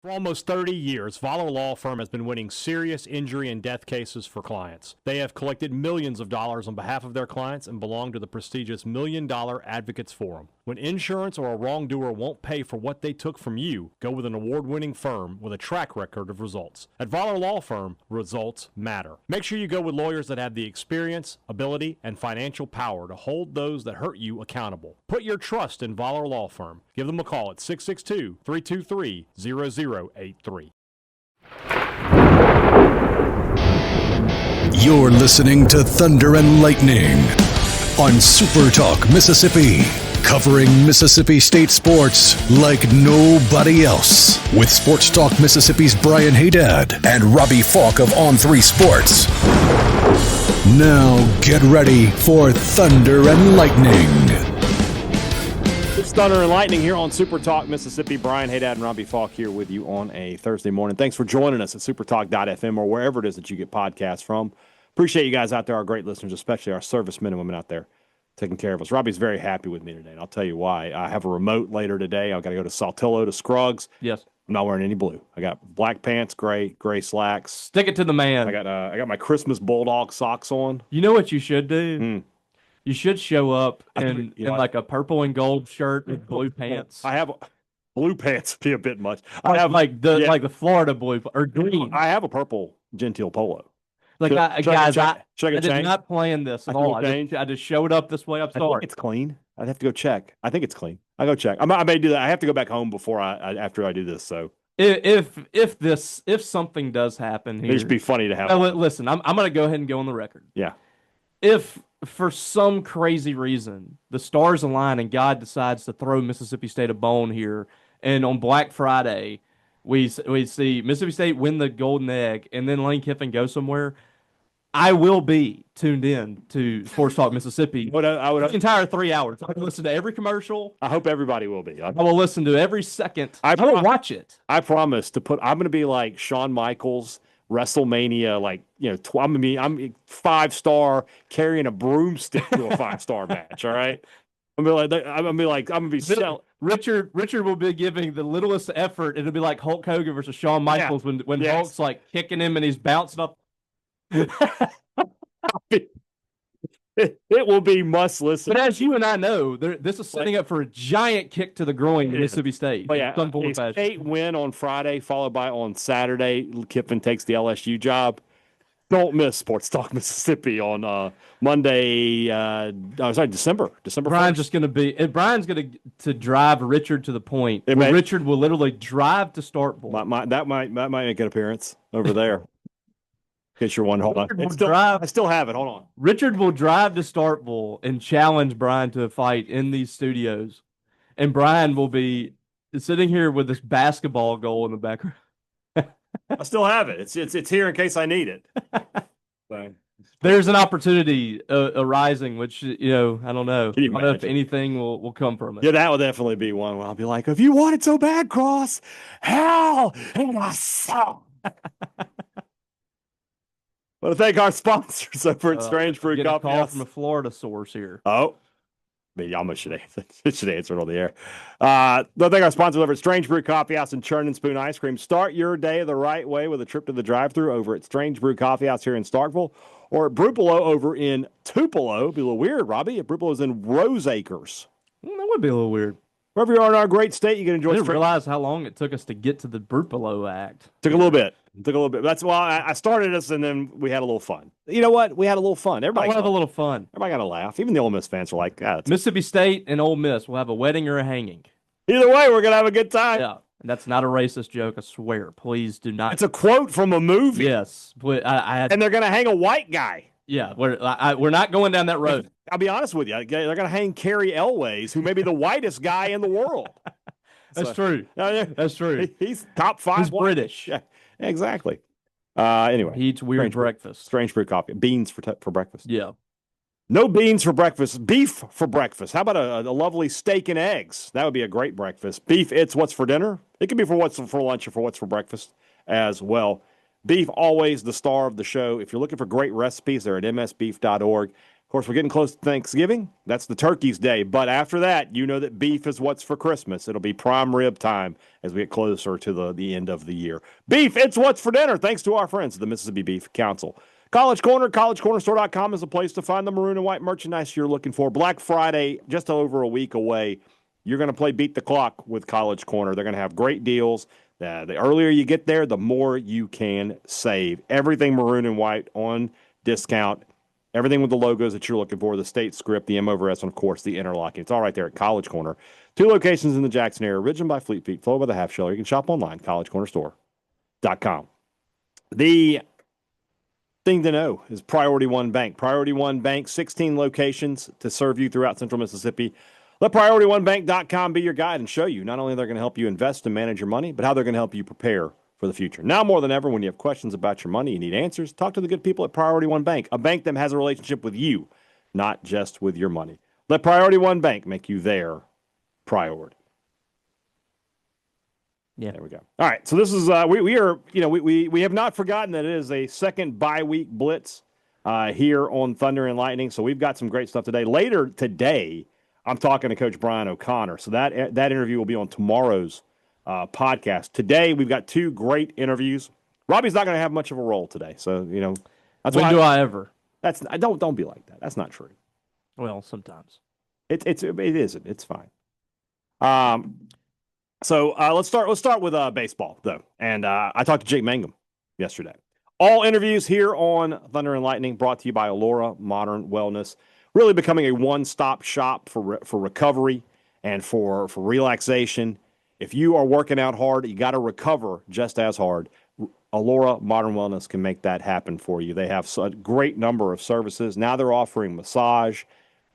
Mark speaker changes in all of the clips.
Speaker 1: For almost 30 years, Voller Law Firm has been winning serious injury and death cases for clients. They have collected millions of dollars on behalf of their clients and belong to the prestigious $1 Million Advocates Forum. When insurance or a wrongdoer won't pay for what they took from you, go with an award-winning firm with a track record of results. At Voller Law Firm, results matter. Make sure you go with lawyers that have the experience, ability, and financial power to hold those that hurt you accountable. Put your trust in Voller Law Firm. Give them a call at 662-323-0083.
Speaker 2: You're listening to Thunder and Lightning on SuperTalk Mississippi, covering Mississippi State sports like nobody else. With Sports Talk Mississippi's Brian Hadad and Robbie Faulk of On3 Sports. Now get ready for Thunder and Lightning.
Speaker 1: It's Thunder and Lightning here on Super Talk Mississippi. Brian Hadad and Robbie Faulk here with you on a Thursday morning. Thanks for joining us at supertalk.fm or wherever it is that you get podcasts from. Appreciate you guys out there, our great listeners, especially our servicemen and women out there taking care of us. Robbie's very happy with me today, and I'll tell you why. I have a remote later today. I've got to go to Saltillo to Scruggs.
Speaker 3: Yes.
Speaker 1: I'm not wearing any blue. I got black pants, gray slacks.
Speaker 3: Stick it to the man.
Speaker 1: I got my Christmas Bulldog socks on.
Speaker 3: You know what you should do? You should show up in like a purple and gold shirt with blue pants.
Speaker 1: I have blue pants be a bit much.
Speaker 3: I have like the Florida blue or green.
Speaker 1: I have a purple genteel polo.
Speaker 3: Like I did
Speaker 1: change?
Speaker 3: not plan this at all. I just showed up this way. I'm sorry.
Speaker 1: I think it's clean. I'd have to go check. I think it's clean. I'll go check. I may do that. I have to go back home before after I do this. So
Speaker 3: if something does happen here,
Speaker 1: it should be funny to have.
Speaker 3: Listen, I'm going to go ahead and go on the record.
Speaker 1: Yeah.
Speaker 3: If for some crazy reason the stars align and God decides to throw Mississippi State a bone here, and on Black Friday we see Mississippi State win the Golden Egg and then Lane Kiffin go somewhere, I will be tuned in to Sports Talk Mississippi the entire 3 hours. I can listen to every commercial.
Speaker 1: I hope everybody will be.
Speaker 3: I will listen to every second. I will watch it.
Speaker 1: I promise to put. I'm going to be like Shawn Michaels. WrestleMania, I'm 5-star carrying a broomstick to a 5-star match. All right, I'm gonna be selling.
Speaker 3: Richard will be giving the littlest effort. It'll be like Hulk Hogan versus Shawn Michaels when Hulk's like kicking him and he's bouncing up.
Speaker 1: It will be must listen.
Speaker 3: But as you and I know, this is setting up for a giant kick to the groin to Mississippi State.
Speaker 1: But yeah, a State win on Friday, followed by on Saturday, Kiffin takes the LSU job. Don't miss Sports Talk Mississippi on Monday. December.
Speaker 3: Brian's
Speaker 1: 1st.
Speaker 3: Brian's going to drive Richard to the point where Richard will literally drive to Starkville.
Speaker 1: That might make an appearance over there. In case you're wondering, hold on. I still have it. Hold on.
Speaker 3: Richard will drive to Starkville and challenge Brian to a fight in these studios, and Brian will be sitting here with this basketball goal in the background.
Speaker 1: I still have it. It's here in case I need it. So.
Speaker 3: There's an opportunity arising, which I don't know. I don't know if anything will come from it.
Speaker 1: Yeah, that will definitely be one where I'll be like, if you want it so bad, Cross, hell in a song. I want to thank our sponsors over at Strange Brew Coffee
Speaker 3: House. Call from a Florida source here.
Speaker 1: Oh, maybe I almost should answer it on the air. I thank our sponsors over at Strange Brew Coffee House and Churn and Spoon Ice Cream. Start your day the right way with a trip to the drive-thru over at Strange Brew Coffee House here in Starkville, or at Brupolo over in Tupelo. It'd be a little weird, Robbie. Brupelo's in Rose Acres.
Speaker 3: That would be a little weird.
Speaker 1: Wherever you are in our great state, you can enjoy.
Speaker 3: I didn't realize how long it took us to get to the Brupolo Act.
Speaker 1: Took a little bit. That's why I started this, and then we had a little fun. You know what? We had a little fun. Everybody
Speaker 3: have a little fun.
Speaker 1: Everybody got a laugh. Even the Ole Miss fans were like,
Speaker 3: Mississippi State and Ole Miss will have a wedding or a hanging.
Speaker 1: Either way, we're going to have a good time.
Speaker 3: Yeah. And that's not a racist joke, I swear. Please do not.
Speaker 1: It's a quote from a movie.
Speaker 3: Yes.
Speaker 1: And they're going to hang a white guy.
Speaker 3: Yeah. We're not going down that road.
Speaker 1: I'll be honest with you. They're going to hang Carrie Elways, who may be the whitest guy in the world.
Speaker 3: That's true. That's true.
Speaker 1: He's top 5.
Speaker 3: He's British.
Speaker 1: Yeah, exactly. Anyway.
Speaker 3: He eats weird breakfast.
Speaker 1: Strange brew coffee. Beans for breakfast.
Speaker 3: Yeah.
Speaker 1: No beans for breakfast. Beef for breakfast. How about a lovely steak and eggs? That would be a great breakfast. Beef, it's what's for dinner. It could be for what's for lunch or for what's for breakfast as well. Beef, always the star of the show. If you're looking for great recipes, they're at msbeef.org. Of course, we're getting close to Thanksgiving. That's the turkey's day. But after that, you know that beef is what's for Christmas. It'll be prime rib time as we get closer to the end of the year. Beef, it's what's for dinner, thanks to our friends at the Mississippi Beef Council. College Corner, collegecornerstore.com is a place to find the maroon and white merchandise you're looking for. Black Friday, just over a week away. You're going to play beat the clock with College Corner. They're going to have great deals. The earlier you get there, the more you can save. Everything maroon and white on discount. Everything with the logos that you're looking for, the state script, the M over S, and, of course, the interlocking. It's all right there at College Corner. 2 locations in the Jackson area, originated by Fleet Feet, followed by the Half Shell. You can shop online, collegecornerstore.com. The thing to know is Priority One Bank. Priority One Bank, 16 locations to serve you throughout central Mississippi. Let PriorityOneBank.com be your guide and show you not only they're going to help you invest and manage your money, but how they're going to help you prepare for the future. Now more than ever, when you have questions about your money, you need answers, talk to the good people at Priority One Bank, a bank that has a relationship with you, not just with your money. Let Priority One Bank make you their priority.
Speaker 3: Yeah,
Speaker 1: there we go. All right, so this is we have not forgotten that it is a second bye-week blitz here on Thunder and Lightning. So we've got some great stuff today. Later today, I'm talking to Coach Brian O'Connor. So that interview will be on tomorrow's podcast. Today, we've got 2 great interviews. Robbie's not going to have much of a role today, so that's
Speaker 3: when do I ever?
Speaker 1: That's don't be like that. That's not true.
Speaker 3: Well, sometimes
Speaker 1: it isn't. It's fine. So let's start with baseball though, and I talked to Jake Mangum yesterday. All interviews here on Thunder and Lightning brought to you by Allura Modern Wellness. Really becoming a one-stop shop for recovery and for relaxation. If you are working out hard, you got to recover just as hard. Allura Modern Wellness can make that happen for you. They have a great number of services. Now they're offering massage.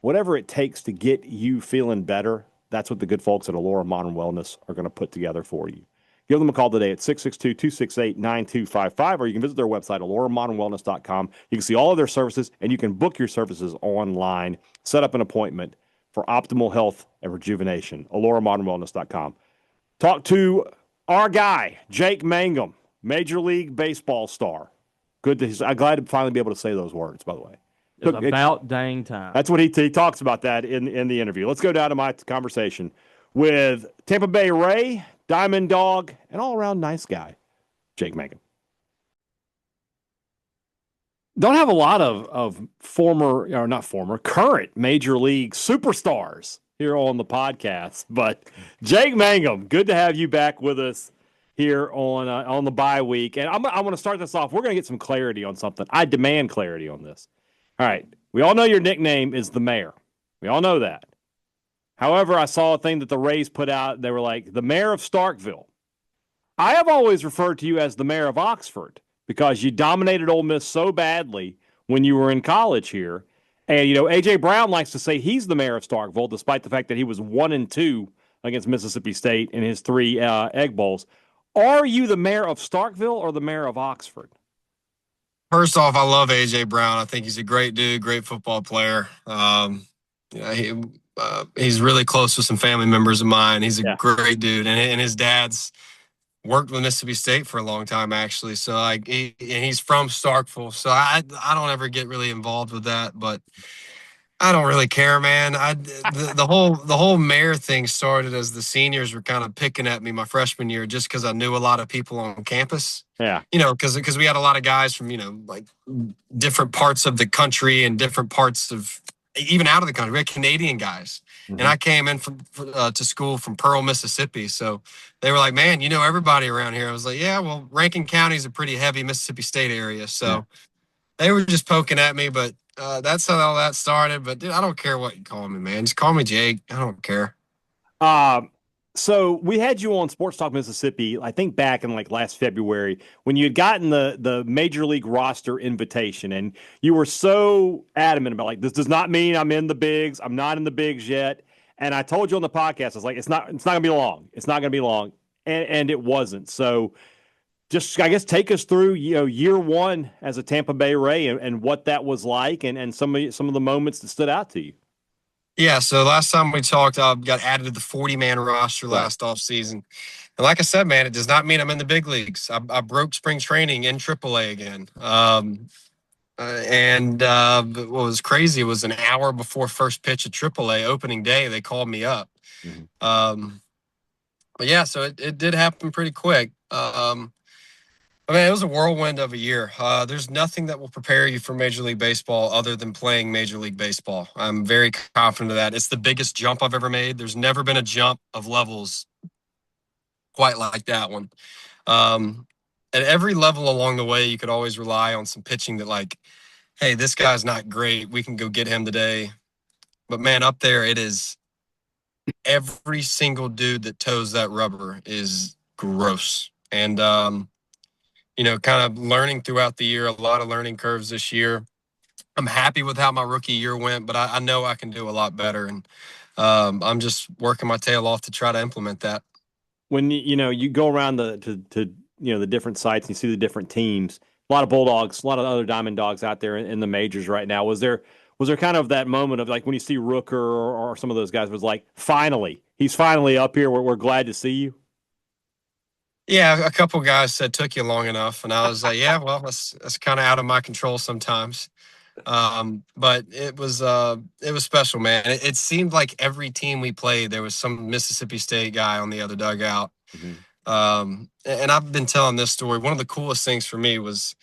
Speaker 1: Whatever it takes to get you feeling better, that's what the good folks at Allura Modern Wellness are going to put together for you. Give them a call today at 662-268-9255, or you can visit their website, alluramodernwellness.com. You can see all of their services, and you can book your services online. Set up an appointment for optimal health and rejuvenation. alluramodernwellness.com. Talk to our guy, Jake Mangum, Major League Baseball star. I'm glad to finally be able to say those words, by the way.
Speaker 3: It's about dang time.
Speaker 1: That's what he talks about that in the interview. Let's go down to my conversation with Tampa Bay Ray, Diamond Dawg, and all-around nice guy, Jake Mangum. Don't have a lot of current Major League superstars here on the podcast, but Jake Mangum, good to have you back with us here on the bye week. And I want to start this off. We're going to get some clarity on something. I demand clarity on this. All right. We all know your nickname is the Mayor. We all know that. However, I saw a thing that the Rays put out. They were like, the Mayor of Starkville. I have always referred to you as the Mayor of Oxford because you dominated Ole Miss so badly when you were in college here. And, A.J. Brown likes to say he's the Mayor of Starkville, despite the fact that he was 1-2 against Mississippi State in his 3 Egg Bowls. Are you the Mayor of Starkville or the Mayor of Oxford?
Speaker 4: First off, I love A.J. Brown. I think he's a great dude, great football player. He's really close with some family members of mine. He's a great dude. And his dad's worked with Mississippi State for a long time, actually. So he's from Starkville. So I don't ever get really involved with that, but I don't really care, man. The whole mayor thing started as the seniors were kind of picking at me my freshman year just because I knew a lot of people on campus.
Speaker 1: Yeah.
Speaker 4: Because we had a lot of guys from, like different parts of the country and different parts of even out of the country. We had Canadian guys. Mm-hmm. And I came in to school from Pearl, Mississippi. So they were like, man, you know everybody around here. I was like, yeah, well, Rankin County is a pretty heavy Mississippi State area. So they were just poking at me, but that's how all that started. But dude, I don't care what you call me, man. Just call me Jake. I don't care.
Speaker 1: So we had you on Sports Talk Mississippi, I think back in like last February, when you had gotten the Major League roster invitation, and you were so adamant about like, this does not mean I'm in the bigs. I'm not in the bigs yet. And I told you on the podcast, I was like, it's not gonna be long. It's not gonna be long, and it wasn't. So just, I guess, take us through year one as a Tampa Bay Ray and what that was like, and some of the moments that stood out to you.
Speaker 4: Yeah, so last time we talked, I got added to the 40-man roster last offseason. And like I said, man, it does not mean I'm in the big leagues. I broke spring training in AAA again. And what was crazy was an hour before first pitch of AAA opening day, they called me up. But yeah, so it did happen pretty quick. I mean, it was a whirlwind of a year. There's nothing that will prepare you for Major League Baseball other than playing Major League Baseball. I'm very confident of that. It's the biggest jump I've ever made. There's never been a jump of levels quite like that one. At every level along the way, you could always rely on some pitching that, like, hey, this guy's not great. We can go get him today. But, man, up there, it is every single dude that toes that rubber is gross. And, kind of learning throughout the year, a lot of learning curves this year. I'm happy with how my rookie year went, but I know I can do a lot better. And I'm just working my tail off to try to implement that.
Speaker 1: When you go around the different sites and you see the different teams, a lot of Bulldogs, a lot of other Diamond Dogs out there in the majors right now. Was there kind of that moment of like when you see Rooker or some of those guys was like, he's finally up here. We're glad to see you.
Speaker 4: Yeah, a couple guys said took you long enough, and I was like, yeah, well, that's kind of out of my control sometimes. But it was special, man. It seemed like every team we played, there was some Mississippi State guy on the other dugout. And I've been telling this story. One of the coolest things for me was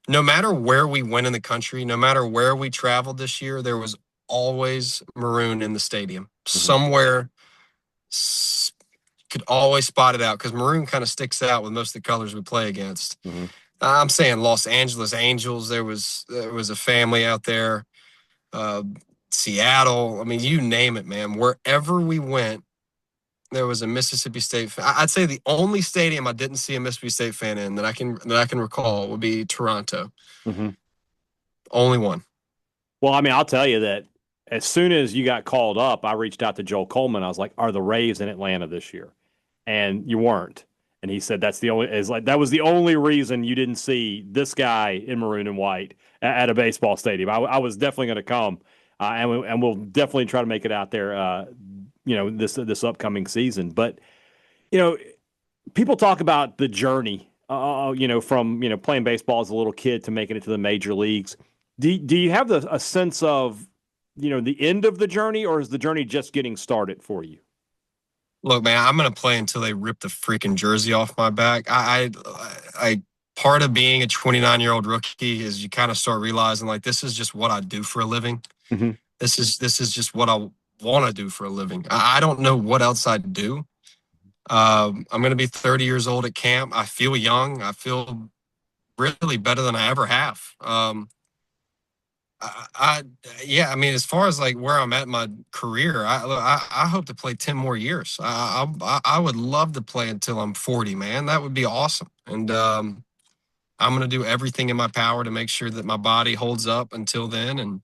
Speaker 4: no matter where we went in the country, no matter where we traveled this year, there was always maroon in the stadium. Somewhere could always spot it out because maroon kind of sticks out with most of the colors we play against. I'm saying Los Angeles Angels. There was a family out there. Seattle. I mean, you name it, man. Wherever we went, there was a Mississippi State fan. I'd say the only stadium I didn't see a Mississippi State fan in that I can recall would be Toronto. Only one.
Speaker 1: Well, I mean, I'll tell you that as soon as you got called up, I reached out to Joel Coleman. I was like, "Are the Rays in Atlanta this year?" And you weren't. And he said that was the only reason you didn't see this guy in maroon and white at a baseball stadium. I was definitely going to come, and we'll definitely try to make it out there. This upcoming season. But people talk about the journey. From playing baseball as a little kid to making it to the major leagues. Do you have a sense of the end of the journey, or is the journey just getting started for you?
Speaker 4: Look, man, I'm going to play until they rip the freaking jersey off my back. I part of being a 29-year-old rookie is you kind of start realizing, like, this is just what I do for a living. This is just what I want to do for a living. I don't know what else I'd do. I'm going to be 30 years old at camp. I feel young. I feel really better than I ever have. I mean, as far as like where I'm at in my career, I hope to play 10 more years. I would love to play until I'm 40, man. That would be awesome. And I'm going to do everything in my power to make sure that my body holds up until then. And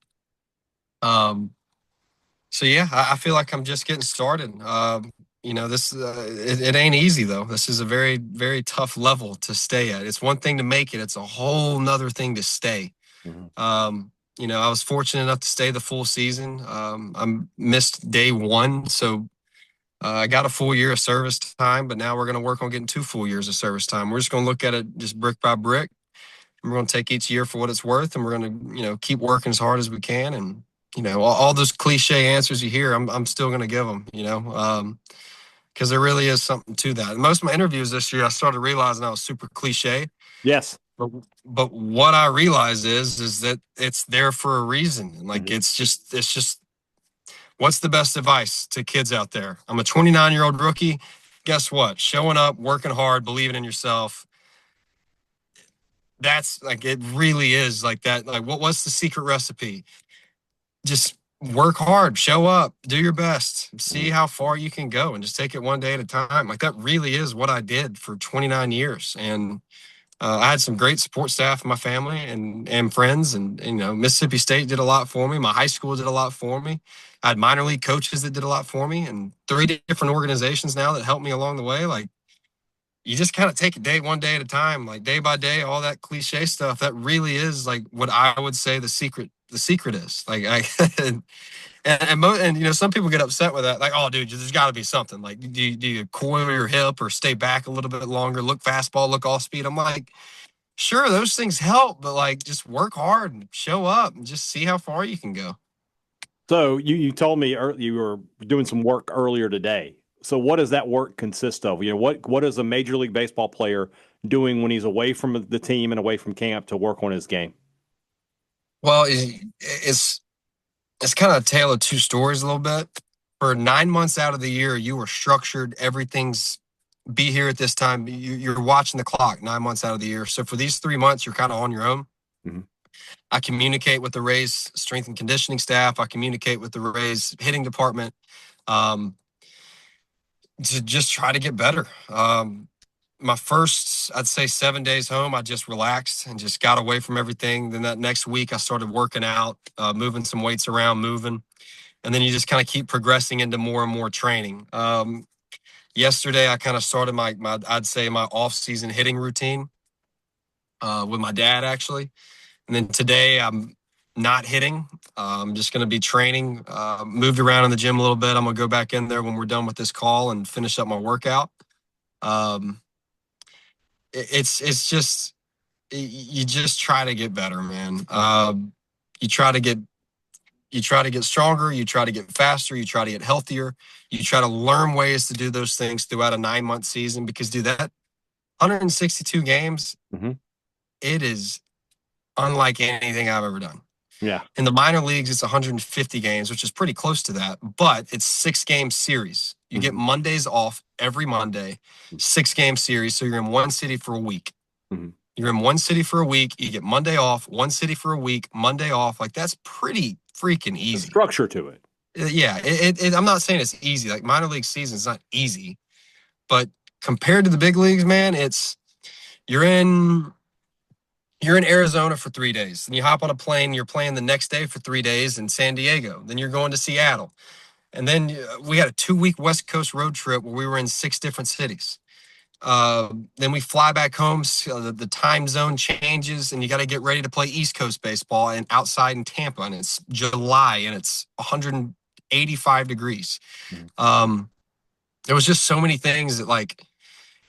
Speaker 4: so yeah, I feel like I'm just getting started. This it ain't easy though. This is a very, very tough level to stay at. It's one thing to make it; it's a whole nother thing to stay. I was fortunate enough to stay the full season. I missed day one, so I got a full year of service time. But now we're going to work on getting 2 full years of service time. We're just going to look at it just brick by brick. And we're going to take each year for what it's worth, and we're going to keep working as hard as we can. And all those cliche answers you hear, I'm still going to give them. Because there really is something to that. And most of my interviews this year, I started realizing I was super cliche.
Speaker 1: Yes.
Speaker 4: But what I realized is that it's there for a reason. And like, it's just, what's the best advice to kids out there? I'm a 29-year-old rookie. Guess what? Showing up, working hard, believing in yourself. That's like, it really is like that. Like, what's the secret recipe? Just work hard, show up, do your best, see how far you can go, and just take it one day at a time. Like, that really is what I did for 29 years. And I had some great support staff in my family and friends. And, Mississippi State did a lot for me. My high school did a lot for me. I had minor league coaches that did a lot for me, and 3 different organizations now that helped me along the way. Like, you just kind of take it one day at a time, like day by day, all that cliche stuff. That really is like what I would say the secret is. Like, and some people get upset with that. Like, oh, dude, there's got to be something. Like, do you coil your hip or stay back a little bit longer, look fastball, look off speed? I'm like, Sure, those things help, but like just work hard and show up and just see how far you can go.
Speaker 1: So you told me you were doing some work earlier today. So what does that work consist of? What is a Major League Baseball player doing when he's away from the team and away from camp to work on his game?
Speaker 4: Well, it's kind of a tale of two stories a little bit. For 9 months out of the year, you are structured. Everything's be here at this time. You're watching the clock 9 months out of the year. So for these 3 months, you're kind of on your own.
Speaker 1: Mm-hmm.
Speaker 4: I communicate with the Rays strength and conditioning staff. I communicate with the Rays hitting department to just try to get better. My first, I'd say 7 days home, I just relaxed and just got away from everything. Then that next week, I started working out, moving some weights around, moving. And then you just kind of keep progressing into more and more training. Yesterday, I kind of started my I'd say my off-season hitting routine with my dad, actually. And then today, I'm not hitting. I'm just going to be training, moved around in the gym a little bit. I'm going to go back in there when we're done with this call and finish up my workout. It's just, you just try to get better, man. You try to get stronger. You try to get faster. You try to get healthier. You try to learn ways to do those things throughout a 9-month season, because do that 162 games,
Speaker 1: mm-hmm.
Speaker 4: It is unlike anything I've ever done.
Speaker 1: Yeah.
Speaker 4: In the minor leagues, it's 150 games, which is pretty close to that, but it's 6-game series. You
Speaker 1: mm-hmm.
Speaker 4: get Mondays off every Monday, 6-game series. So you're in one city for a week.
Speaker 1: Mm-hmm.
Speaker 4: You're in one city for a week. You get Monday off, one city for a week, Monday off. Like, that's pretty freaking easy.
Speaker 1: There's structure to it.
Speaker 4: Yeah. I'm not saying it's easy. Like, minor league season is not easy, but compared to the big leagues, man, you're in Arizona for 3 days. Then you hop on a plane. You're playing the next day for 3 days in San Diego. Then you're going to Seattle. And then we had a 2-week West Coast road trip where we were in 6 different cities. Then we fly back home. So the time zone changes, and you got to get ready to play East Coast baseball and outside in Tampa. And it's July, and it's 185 degrees. There was just so many things that, like,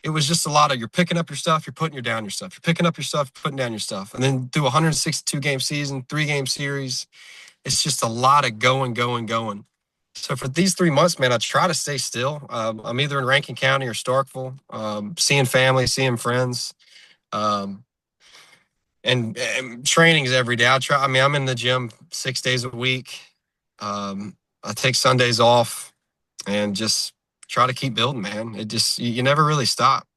Speaker 4: it was just a lot of, you're picking up your stuff, you're putting down your stuff. You're picking up your stuff, putting down your stuff. And then through a 162-game season, 3-game series, it's just a lot of going. So for these 3 months, man, I try to stay still. I'm either in Rankin County or Starkville, seeing family, seeing friends, and trainings every day. I'm in the gym 6 days a week. I take Sundays off and just try to keep building, man. It just, you never really stop.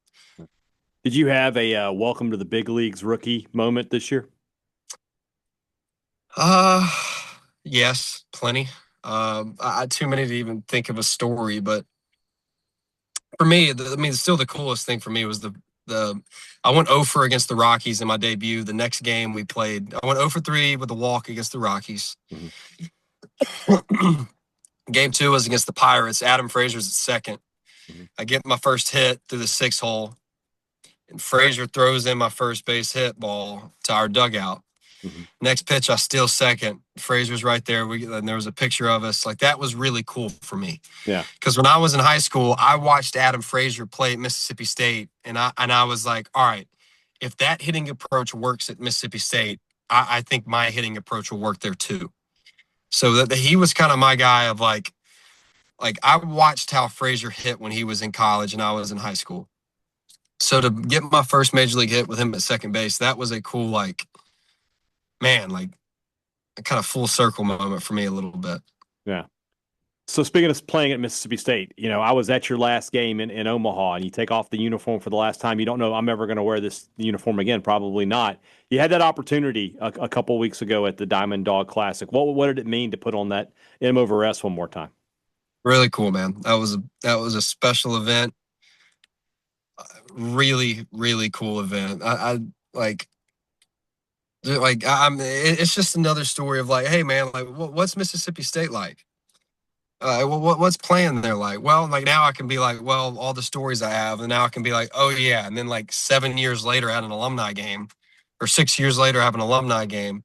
Speaker 1: Did you have a welcome to the big leagues rookie moment this year?
Speaker 4: Yes, plenty. Too many to even think of a story, but for me, still the coolest thing for me was I went 0 for against the Rockies in my debut. The next game we played, I went 0 for 3 with a walk against the Rockies. Mm-hmm. Game 2 was against the Pirates. Adam Frazier's at second. Mm-hmm. I get my first hit through the 6 hole, and Frazier throws in my first base hit ball to our dugout. Mm-hmm. Next pitch, I steal second. Frazier's right there. And there was a picture of us. Like, that was really cool for me.
Speaker 1: Yeah.
Speaker 4: Because when I was in high school, I watched Adam Frazier play at Mississippi State, and I was like, all right, if that hitting approach works at Mississippi State, I think my hitting approach will work there too. So that he was kind of my guy of like I watched how Frazier hit when he was in college and I was in high school. So to get my first major league hit with him at second base, that was a cool, like, man, like, a kind of full circle moment for me a little bit.
Speaker 1: Yeah. So speaking of playing at Mississippi State, I was at your last game in Omaha, and you take off the uniform for the last time. You don't know, I'm ever going to wear this uniform again. Probably not. You had that opportunity a couple weeks ago at the Diamond Dawg Classic. What did it mean to put on that M over S one more time? Really cool, man. That was a special event. Really, really cool event. It's just another story of like, hey man, like, what's Mississippi State like? What's playing there like? Well, like, now I can be like, well, all the stories I have, and now I can be like, oh yeah. And then like 7 years later, I had an alumni game, or 6 years later, I have an alumni game,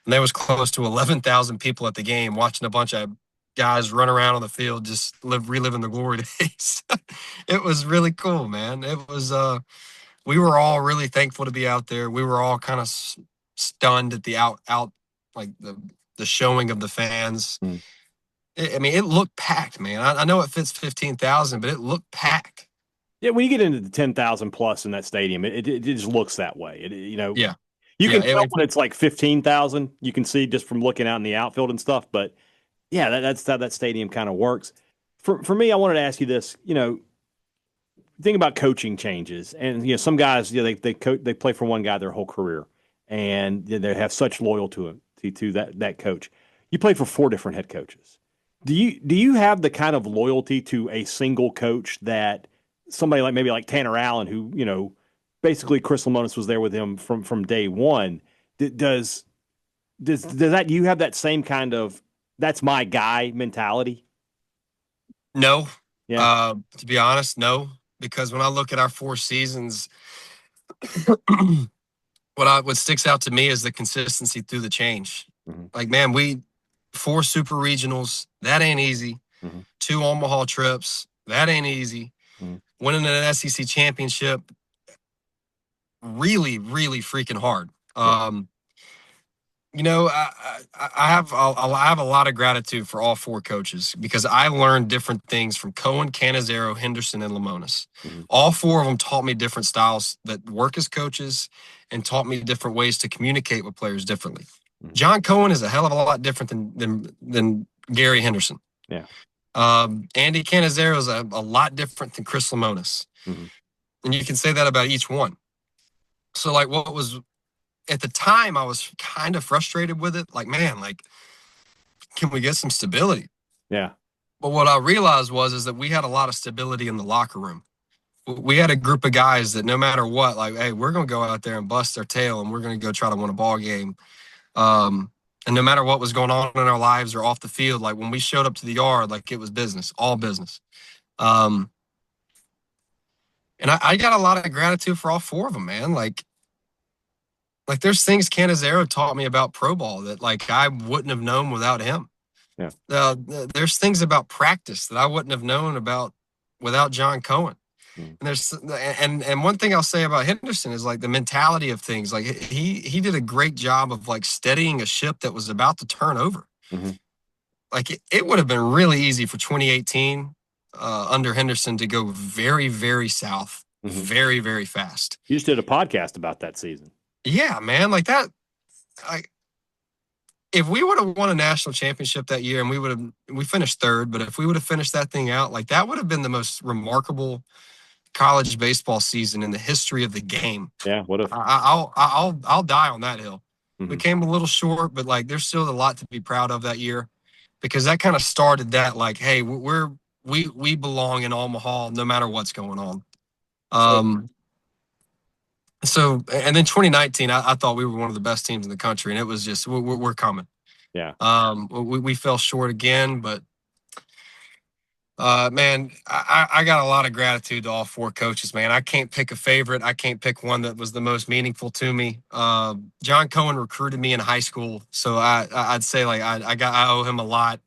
Speaker 1: and there was close to 11,000 people at the game watching a bunch of guys run around on the field, just reliving the glory days. It was really cool, man. It was
Speaker 4: we were all really thankful to be out there. We were all kind of stunned at the like the showing of the fans. I mean, it looked packed, man. I know it fits 15,000, but it looked packed.
Speaker 1: Yeah, when you get into the 10,000 plus in that stadium, it just looks that way.
Speaker 4: Yeah.
Speaker 1: You can tell when it's like 15,000. You can see just from looking out in the outfield and stuff. But yeah, that's how that stadium kind of works. For me, I wanted to ask you this. Think about coaching changes, and some guys, they play for one guy their whole career, and they have such loyalty to that coach. You played for 4 different head coaches. Do you have the kind of loyalty to a single coach that somebody like Tanner Allen, who basically Chris Lemonis was there with him from day one? Does that, you have that same kind of that's my guy mentality?
Speaker 4: No.
Speaker 1: Yeah.
Speaker 4: To be honest, no. Because when I look at our 4 seasons, what sticks out to me is the consistency through the change.
Speaker 1: Mm-hmm.
Speaker 4: Like, man, 4 super regionals, that ain't easy.
Speaker 1: Mm-hmm.
Speaker 4: 2 Omaha trips, that ain't easy.
Speaker 1: Mm-hmm.
Speaker 4: Winning an SEC championship, really, really freaking hard.
Speaker 1: Yeah.
Speaker 4: I have a lot of gratitude for all 4 coaches because I learned different things from Cohen, Canizero, Henderson, and Lemonis.
Speaker 1: Mm-hmm.
Speaker 4: All 4 of them taught me different styles that work as coaches and taught me different ways to communicate with players differently. Mm-hmm. John Cohen is a hell of a lot different than Gary Henderson.
Speaker 1: Yeah.
Speaker 4: Andy Canizero is a lot different than Chris Lemonis.
Speaker 1: Mm-hmm.
Speaker 4: And you can say that about each one. So, like, what was at the time, I was kind of frustrated with it. Like, man, can we get some stability?
Speaker 1: Yeah.
Speaker 4: But what I realized is that we had a lot of stability in the locker room. We had a group of guys that no matter what, like, hey, we're going to go out there and bust their tail and we're going to go try to win a ball game. And no matter what was going on in our lives or off the field, like when we showed up to the yard, like it was business, all business. And I got a lot of gratitude for all 4 of them, man. Like there's things Canizero taught me about pro ball that like I wouldn't have known without him.
Speaker 1: Yeah.
Speaker 4: There's things about practice that I wouldn't have known about without John Cohen. And one thing I'll say about Henderson is like the mentality of things. Like he did a great job of like steadying a ship that was about to turn over.
Speaker 1: Mm-hmm.
Speaker 4: Like it would have been really easy for 2018 under Henderson to go very, very south,
Speaker 1: mm-hmm.
Speaker 4: very, very fast.
Speaker 1: You just did a podcast about that season.
Speaker 4: Yeah, man, like that. If we would have won a national championship that year and we finished 3rd, but if we would have finished that thing out, like that would have been the most remarkable college baseball season in the history of the game.
Speaker 1: Yeah, what if
Speaker 4: I'll die on that hill.
Speaker 1: Mm-hmm.
Speaker 4: We came a little short, but like there's still a lot to be proud of that year because that kind of started that like, hey, we belong in Omaha no matter what's going on. So, and then 2019, I thought we were one of the best teams in the country, and it was just we're coming.
Speaker 1: Yeah.
Speaker 4: We fell short again, but man, I got a lot of gratitude to all 4 coaches, man. I can't pick a favorite. I can't pick one that was the most meaningful to me. John Cohen recruited me in high school, so I'd say like I owe him a lot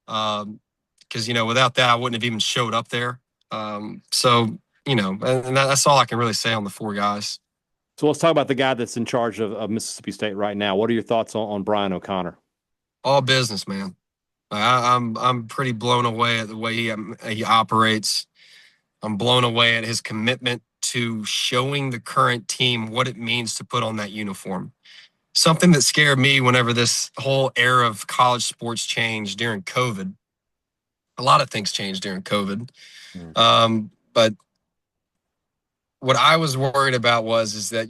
Speaker 4: because without that I wouldn't have even showed up there. So and that's all I can really say on the 4 guys.
Speaker 1: So let's talk about the guy that's in charge of Mississippi State right now. What are your thoughts on Brian O'Connor?
Speaker 4: All business, man. I'm pretty blown away at the way he operates. I'm blown away at his commitment to showing the current team what it means to put on that uniform. Something that scared me whenever this whole era of college sports changed during COVID. A lot of things changed during COVID. But what I was worried about is that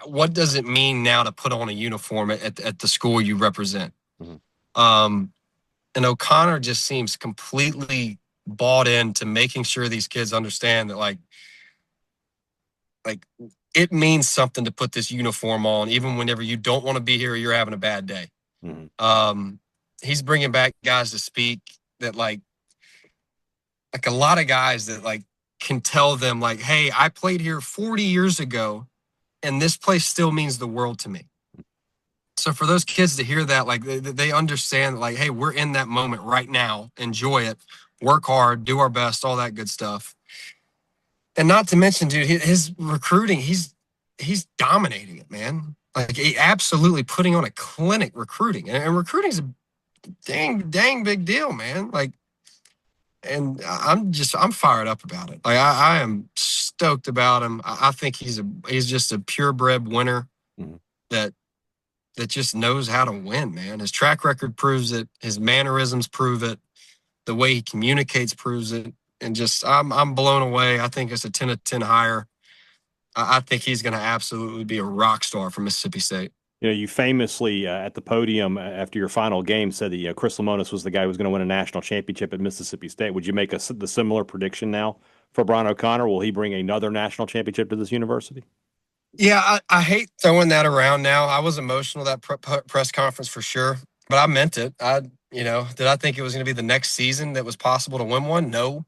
Speaker 4: what does it mean now to put on a uniform at the school you represent? Mm-hmm. And O'Connor just seems completely bought into making sure these kids understand that like it means something to put this uniform on, even whenever you don't want to be here or you're having a bad day. Mm-hmm. He's bringing back guys to speak that like a lot of guys that like can tell them like, hey, I played here 40 years ago and this place still means the world to me. So for those kids to hear that, like they understand like, hey, we're in that moment right now. Enjoy it, work hard, do our best, all that good stuff. And not to mention, dude, his recruiting, he's dominating it, man. Like he absolutely putting on a clinic recruiting. And recruiting's a dang big deal, man. Like, and I'm fired up about it. Like I am stoked about him. I think he's just a purebred winner that just knows how to win, man. His track record proves it. His mannerisms prove it. The way he communicates proves it. And just I'm blown away. I think it's a 10 of 10 hire. I think he's going to absolutely be a rock star for Mississippi State.
Speaker 1: You know, you famously at the podium after your final game said that Chris Lemonis was the guy who was going to win a national championship at Mississippi State. Would you make the similar prediction now for Brian O'Connor? Will he bring another national championship to this university?
Speaker 4: Yeah, I hate throwing that around now. I was emotional that press conference for sure, but I meant it. Did I think it was going to be the next season that was possible to win one? No.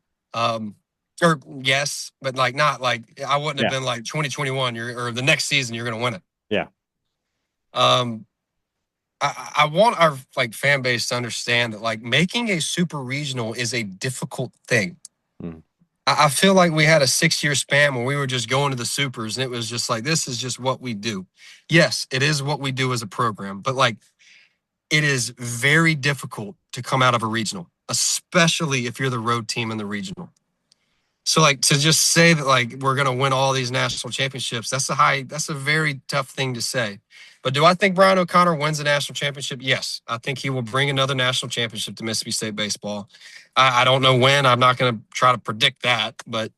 Speaker 4: Or yes, but like not like I wouldn't have been like 2021 or the next season you're going to win it.
Speaker 1: Yeah.
Speaker 4: I want our like fan base to understand that like making a super regional is a difficult thing. I feel like we had a 6-year span where we were just going to the supers and it was just like, this is just what we do. Yes, it is what we do as a program, but like it is very difficult to come out of a regional, especially if you're the road team in the regional. So like to just say that like we're going to win all these national championships, that's a very tough thing to say. But do I think Brian O'Connor wins a national championship? Yes. I think he will bring another national championship to Mississippi State baseball. I don't know when. I'm not going to try to predict that, but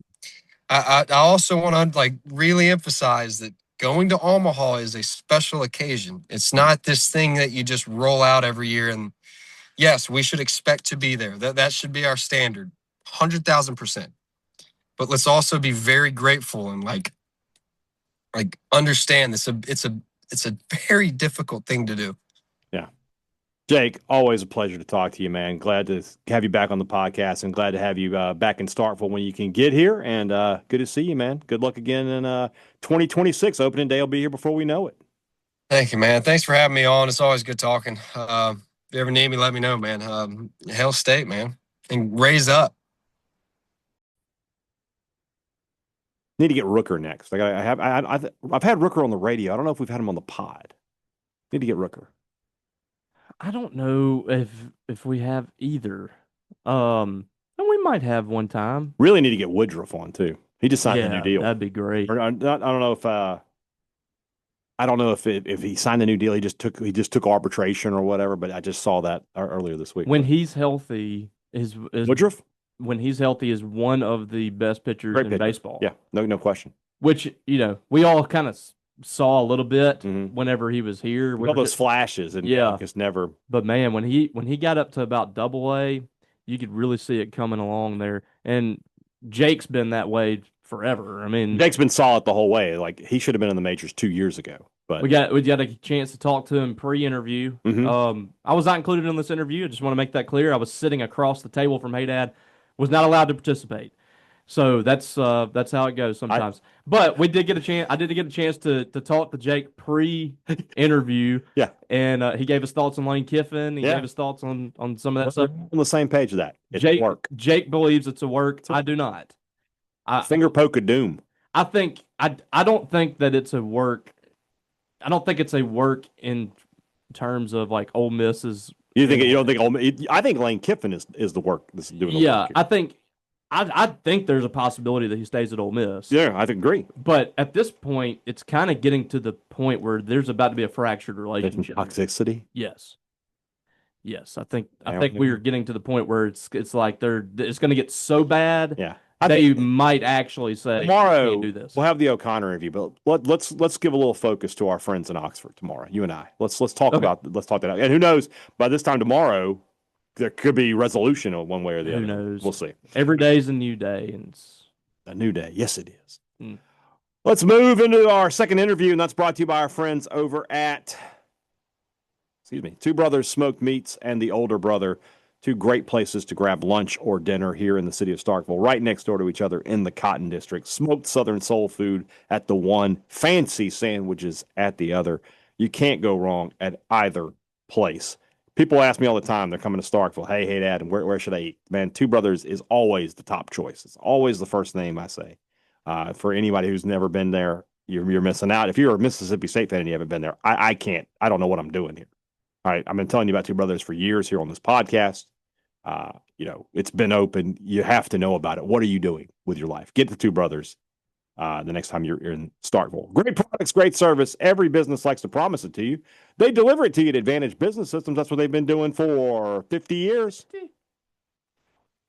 Speaker 4: I also want to like really emphasize that going to Omaha is a special occasion. It's not this thing that you just roll out every year. And yes, we should expect to be there. That should be our standard, 100,000%. But let's also be very grateful and like understand this. It's a very difficult thing to do.
Speaker 1: Yeah. Jake, always a pleasure to talk to you, man. Glad to have you back on the podcast and glad to have you back in Starkville when you can get here. And good to see you, man. Good luck again in 2026. Opening day will be here before we know it.
Speaker 4: Thank you, man. Thanks for having me on. It's always good talking. If you ever need me, let me know, man. Hell State, man. And raise up.
Speaker 1: Need to get Rooker next. Like I've had Rooker on the radio. I don't know if we've had him on the pod. Need to get Rooker.
Speaker 3: I don't know if we have either. And we might have one time.
Speaker 1: Really need to get Woodruff on too. He just signed a new deal.
Speaker 3: That'd be great.
Speaker 1: I don't know if he signed a new deal. He just took arbitration or whatever. But I just saw that earlier this week.
Speaker 3: When he's healthy, is
Speaker 1: Woodruff?
Speaker 3: When he's healthy, is one of the best pitchers in baseball.
Speaker 1: Yeah, no question.
Speaker 3: Which, we all kind of saw a little bit whenever he was here.
Speaker 1: All those flashes and just never.
Speaker 3: But man, when he got up to about Double-A, you could really see it coming along there. And Jake's been that way forever. I mean,
Speaker 1: Jake's been solid the whole way. Like he should have been in the majors 2 years ago. But
Speaker 3: we got a chance to talk to him pre-interview. I was not included in this interview. I just want to make that clear. I was sitting across the table from Hadad. Was not allowed to participate. So that's how it goes sometimes. But we did get a chance. I did get a chance to talk to Jake pre-interview.
Speaker 1: Yeah.
Speaker 3: And he gave us thoughts on Lane Kiffin. He gave us thoughts on some of that stuff.
Speaker 1: On the same page of that. It's work.
Speaker 3: Jake believes it's a work. I do not.
Speaker 1: Finger poke of doom.
Speaker 3: I don't think that it's a work. I don't think it's a work in terms of like Ole Miss is.
Speaker 1: You don't think Ole Miss? I think Lane Kiffin is the work that's doing the work.
Speaker 3: Yeah, I think there's a possibility that he stays at Ole Miss.
Speaker 1: Yeah, I agree.
Speaker 3: But at this point, it's kind of getting to the point where there's about to be a fractured relationship.
Speaker 1: Toxicity.
Speaker 3: Yes. I think we are getting to the point where it's like it's going to get so bad.
Speaker 1: Yeah.
Speaker 3: They might actually say
Speaker 1: tomorrow
Speaker 3: can't do this.
Speaker 1: We'll have the O'Connor interview, but let's give a little focus to our friends in Oxford tomorrow. You and I. Let's talk about that. And who knows? By this time tomorrow, there could be resolution on one way or the other.
Speaker 3: Who knows?
Speaker 1: We'll see.
Speaker 3: Every day is a new day, and it's
Speaker 1: a new day. Yes, it is. Let's move into our second interview, and that's brought to you by our friends over at Two Brothers Smoked Meats and the Older Brother. Two great places to grab lunch or dinner here in the city of Starkville, right next door to each other in the Cotton District. Smoked Southern soul food at the one, fancy sandwiches at the other. You can't go wrong at either place. People ask me all the time, they're coming to Starkville, hey, Dad, and where should I eat? Man, Two Brothers is always the top choice. It's always the first name I say.
Speaker 5: For anybody who's never been there, you're missing out. If you're a Mississippi State fan and you haven't been there, I can't. I don't know what I'm doing here. All right, I've been telling you about Two Brothers for years here on this podcast. It's been open. You have to know about it. What are you doing with your life? Get the Two Brothers the next time you're in Starkville. Great products, great service. Every business likes to promise it to you. They deliver it to you at Advantage Business Systems. That's what they've been doing for 50 years.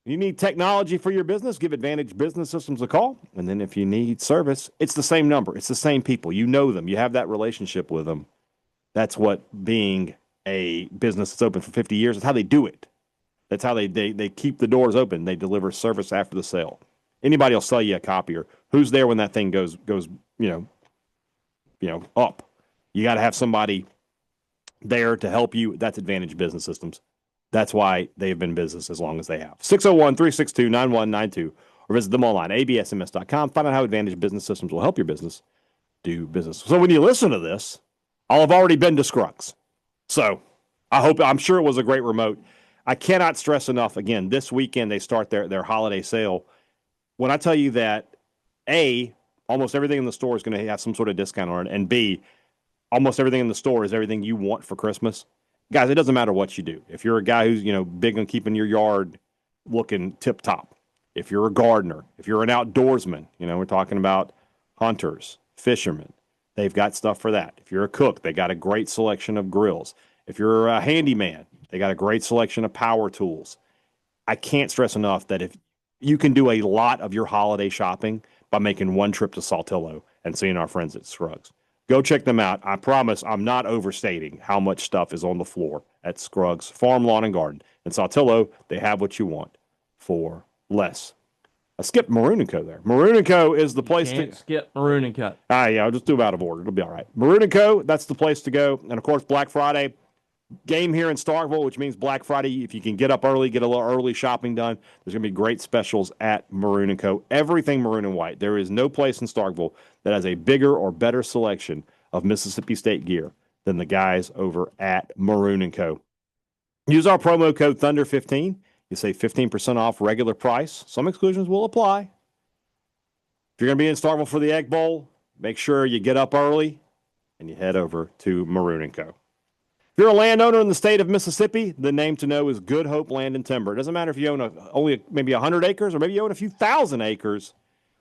Speaker 5: You need technology for your business, give Advantage Business Systems a call. And then if you need service, it's the same number. It's the same people. You know them. You have that relationship with them. That's what being a business that's open for 50 years is how they do it. That's how they keep the doors open. They deliver service after the sale. Anybody will sell you a copier. Who's there when that thing goes up? You got to have somebody there to help you. That's Advantage Business Systems. That's why they've been in business as long as they have. 601-362-9192 or visit them online, absms.com. Find out how Advantage Business Systems will help your business do business. So when you listen to this, I'll have already been to Scruggs. So I'm sure it was a great remote. I cannot stress enough, again, this weekend they start their holiday sale. When I tell you that, A, almost everything in the store is going to have some sort of discount on it, and B, almost everything in the store is everything you want for Christmas. Guys, it doesn't matter what you do. If you're a guy who's, big on keeping your yard looking tip-top, if you're a gardener, if you're an outdoorsman, we're talking about hunters, fishermen, they've got stuff for that. If you're a cook, they got a great selection of grills. If you're a handyman, they got a great selection of power tools. I can't stress enough that if you can do a lot of your holiday shopping by making one trip to Saltillo and seeing our friends at Scruggs. Go check them out. I promise I'm not overstating how much stuff is on the floor at Scruggs Farm, Lawn, and Garden. In Saltillo, they have what you want for less. I skipped Maroon & Co. there. Maroon & Co. is the place to
Speaker 3: skip Maroon & Co.
Speaker 5: Yeah, I'll just do them out of order. It'll be all right. Maroon & Co., that's the place to go. And, of course, Black Friday game here in Starkville, which means Black Friday, if you can get up early, get a little early shopping done, there's going to be great specials at Maroon & Co. Everything maroon and white. There is no place in Starkville that has a bigger or better selection of Mississippi State gear than the guys over at Maroon & Co. Use our promo code Thunder15. You save 15% off regular price. Some exclusions will apply. If you're going to be in Starkville for the Egg Bowl, make sure you get up early and you head over to Maroon & Co. If you're a landowner in the state of Mississippi, the name to know is Good Hope Land and Timber. It doesn't matter if you own only maybe 100 acres or maybe you own a few thousand acres.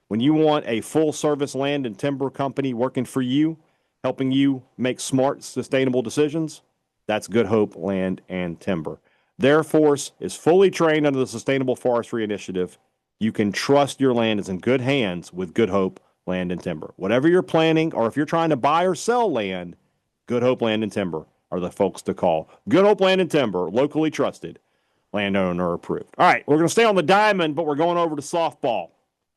Speaker 5: When you want a full-service land and timber company working for you, helping you make smart, sustainable decisions, that's Good Hope Land and Timber. Their force is fully trained under the Sustainable Forestry Initiative. You can trust your land is in good hands with Good Hope Land and Timber. Whatever you're planning or if you're trying to buy or sell land, Good Hope Land and Timber are the folks to call. Good Hope Land and Timber, locally trusted, landowner approved. All right, we're going to stay on the diamond, but we're going over to softball.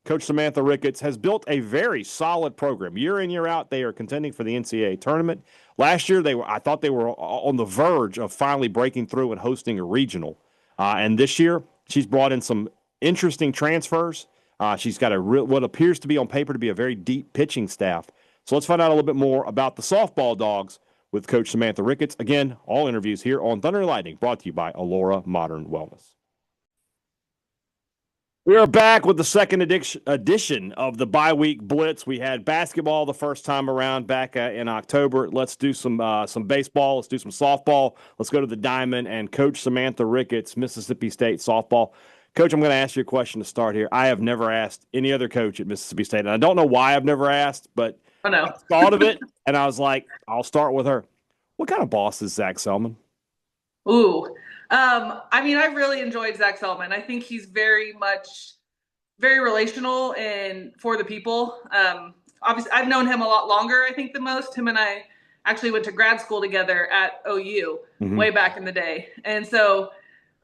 Speaker 5: Coach Samantha Ricketts has built a very solid program. Year in, year out, they are contending for the NCAA Tournament. Last year, I thought they were on the verge of finally breaking through and hosting a regional. And this year, she's brought in some interesting transfers. She's got what appears to be on paper to be a very deep pitching staff. So let's find out a little bit more about the softball Dogs with Coach Samantha Ricketts. Again, all interviews here on Thunder and Lightning, brought to you by Allura Modern Wellness. We are back with the second edition of the bye-week Blitz. We had basketball the first time around back in October. Let's do some baseball. Let's do some softball. Let's go to the Diamond and Coach Samantha Ricketts, Mississippi State softball. Coach, I'm going to ask you a question to start here. I have never asked any other coach at Mississippi State, and I don't know why I've never asked, but I thought of it, and I was like, I'll start with her. What kind of boss is Zach Selman?
Speaker 6: Ooh. I really enjoyed Zach Selman. I think he's very relational and for the people. Obviously, I've known him a lot longer, I think, than most. Him and I actually went to grad school together at OU way back in the day. And so